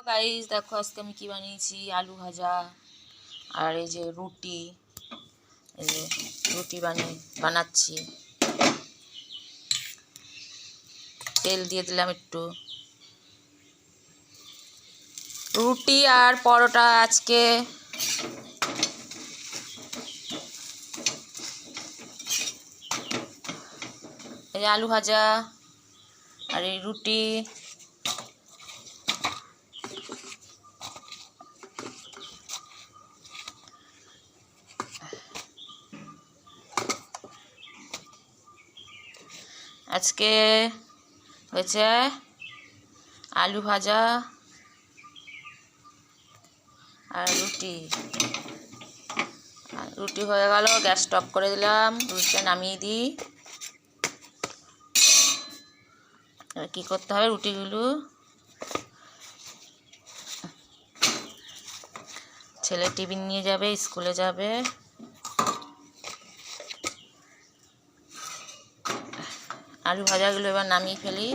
Guys দেখো আজকে আমি কি বানিয়েছি, আলু ভাজা আর এই যে রুটি। এই যে রুটি বানাচ্ছি, তেল দিয়ে দিলাম একটু। রুটি আর পরোটা আজকে। এই যে আলু ভাজা আর এই রুটি। আজকে হয়েছে আলু ভাজা আর রুটি। রুটি হয়ে গেল, গ্যাস স্টপ করে দিলাম, রুটিটা নামিয়ে দিই। এবার কী করতে হবে, রুটিগুলো ছেলে টিফিন নিয়ে যাবে, স্কুলে যাবে। আলু ভাজাগুলো এবার নামিয়ে ফেলি।